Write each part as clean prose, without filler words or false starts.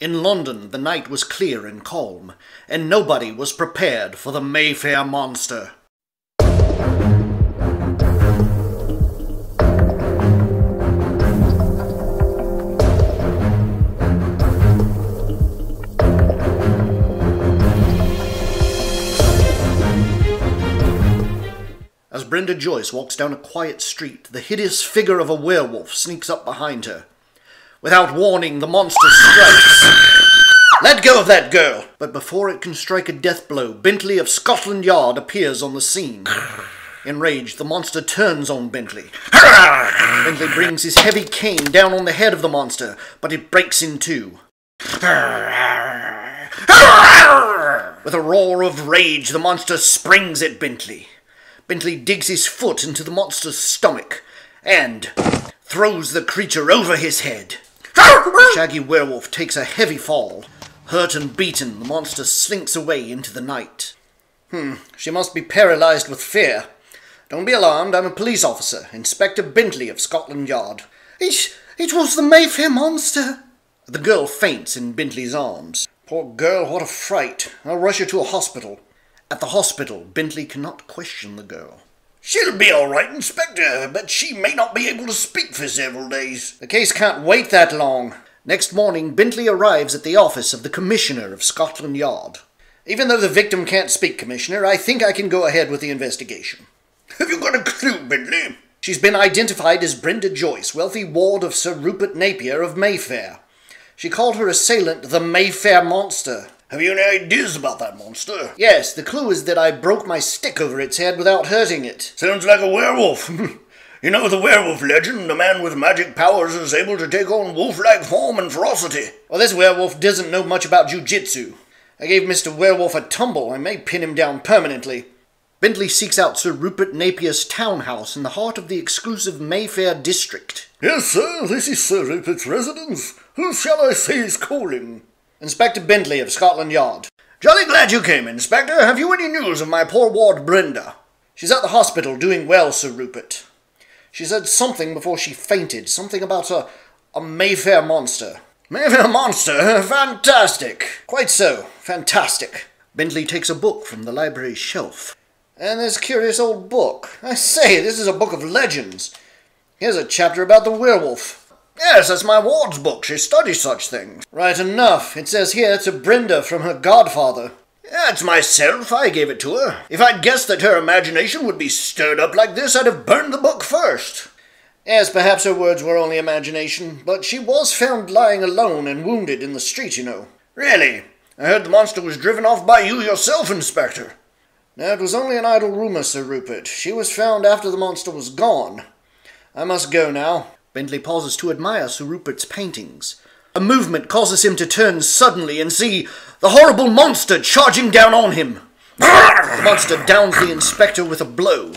In London, the night was clear and calm, and nobody was prepared for the Mayfair monster. As Brenda Joyce walks down a quiet street, the hideous figure of a werewolf sneaks up behind her. Without warning, the monster strikes. Let go of that girl! But before it can strike a death blow, Bentley of Scotland Yard appears on the scene. Enraged, the monster turns on Bentley. Bentley brings his heavy cane down on the head of the monster, but it breaks in two. With a roar of rage, the monster springs at Bentley. Bentley digs his foot into the monster's stomach and throws the creature over his head. The shaggy werewolf takes a heavy fall. Hurt and beaten, the monster slinks away into the night. She must be paralyzed with fear. Don't be alarmed, I'm a police officer, Inspector Bentley of Scotland Yard. It was the Mayfair monster. The girl faints in Bentley's arms. Poor girl, what a fright. I'll rush her to a hospital. At the hospital, Bentley cannot question the girl. She'll be all right, Inspector, but she may not be able to speak for several days. The case can't wait that long. Next morning, Bentley arrives at the office of the Commissioner of Scotland Yard. Even though the victim can't speak, Commissioner, I think I can go ahead with the investigation. Have you got a clue, Bentley? She's been identified as Brenda Joyce, wealthy ward of Sir Rupert Napier of Mayfair. She called her assailant the Mayfair monster. Have you any ideas about that monster? Yes, the clue is that I broke my stick over its head without hurting it. Sounds like a werewolf. You know the werewolf legend, a man with magic powers is able to take on wolf-like form and ferocity. Well, this werewolf doesn't know much about jiu-jitsu. I gave Mr. Werewolf a tumble. I may pin him down permanently. Bentley seeks out Sir Rupert Napier's townhouse in the heart of the exclusive Mayfair district. Yes, sir, this is Sir Rupert's residence. Who shall I say is calling? Inspector Bentley of Scotland Yard. Jolly glad you came, Inspector. Have you any news of my poor ward Brenda? She's at the hospital, doing well, Sir Rupert. She said something before she fainted, something about a Mayfair monster. Mayfair monster? Fantastic. Quite so, fantastic. Bentley takes a book from the library's shelf. And this curious old book. I say, this is a book of legends. Here's a chapter about the werewolf. Yes, that's my ward's book. She studies such things. Right enough. It says here to Brenda from her godfather. That's myself. I gave it to her. If I'd guessed that her imagination would be stirred up like this, I'd have burned the book first. Yes, perhaps her words were only imagination, but she was found lying alone and wounded in the street, you know. Really? I heard the monster was driven off by you yourself, Inspector. No, it was only an idle rumor, Sir Rupert. She was found after the monster was gone. I must go now. Bentley pauses to admire Sir Rupert's paintings. A movement causes him to turn suddenly and see the horrible monster charging down on him. The monster downs the inspector with a blow.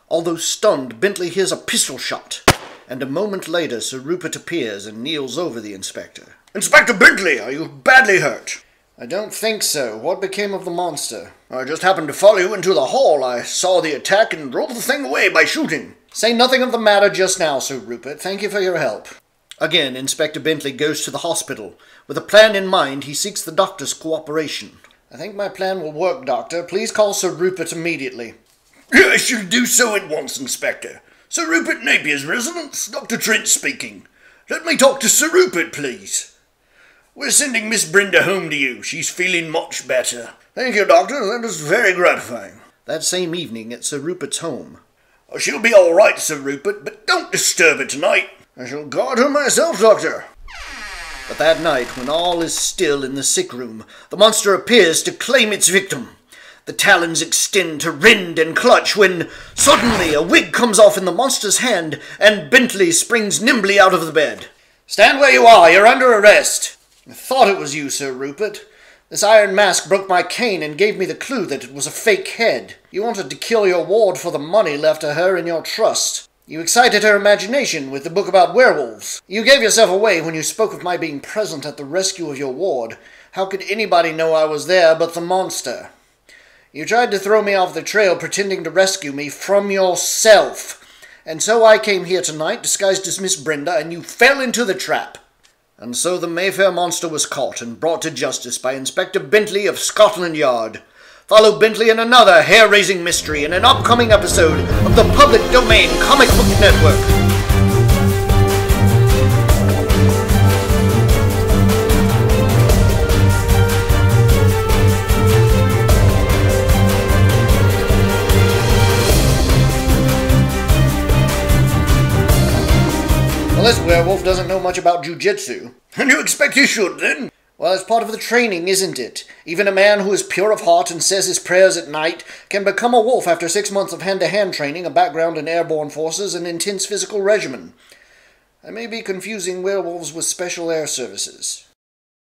Although stunned, Bentley hears a pistol shot, and a moment later Sir Rupert appears and kneels over the inspector. Inspector Bentley, are you badly hurt? I don't think so. What became of the monster? I just happened to follow you into the hall. I saw the attack and drove the thing away by shooting. Say nothing of the matter just now, Sir Rupert. Thank you for your help. Again, Inspector Bentley goes to the hospital. With a plan in mind, he seeks the doctor's cooperation. I think my plan will work, Doctor. Please call Sir Rupert immediately. I shall do so at once, Inspector. Sir Rupert Napier's residence, Dr. Trent speaking. Let me talk to Sir Rupert, please. We're sending Miss Brenda home to you. She's feeling much better. Thank you, Doctor. That is very gratifying. That same evening at Sir Rupert's home. She'll be all right, Sir Rupert, but don't disturb her tonight. I shall guard her myself, Doctor. But that night, when all is still in the sick room, the monster appears to claim its victim. The talons extend to rend and clutch when, suddenly, a wig comes off in the monster's hand, and Bentley springs nimbly out of the bed. Stand where you are. You're under arrest. I thought it was you, Sir Rupert. This iron mask broke my cane and gave me the clue that it was a fake head. You wanted to kill your ward for the money left to her in your trust. You excited her imagination with the book about werewolves. You gave yourself away when you spoke of my being present at the rescue of your ward. How could anybody know I was there but the monster? You tried to throw me off the trail pretending to rescue me from yourself. And so I came here tonight disguised as Miss Brenda, and you fell into the trap. And so the Mayfair monster was caught and brought to justice by Inspector Bentley of Scotland Yard. Follow Bentley in another hair-raising mystery in an upcoming episode of the Public Domain Comic Book Network. Well, this werewolf doesn't know much about jujitsu. And you expect he should, then? Well, it's part of the training, isn't it? Even a man who is pure of heart and says his prayers at night can become a wolf after 6 months of hand-to-hand training, a background in airborne forces, and intense physical regimen. I may be confusing werewolves with special air services.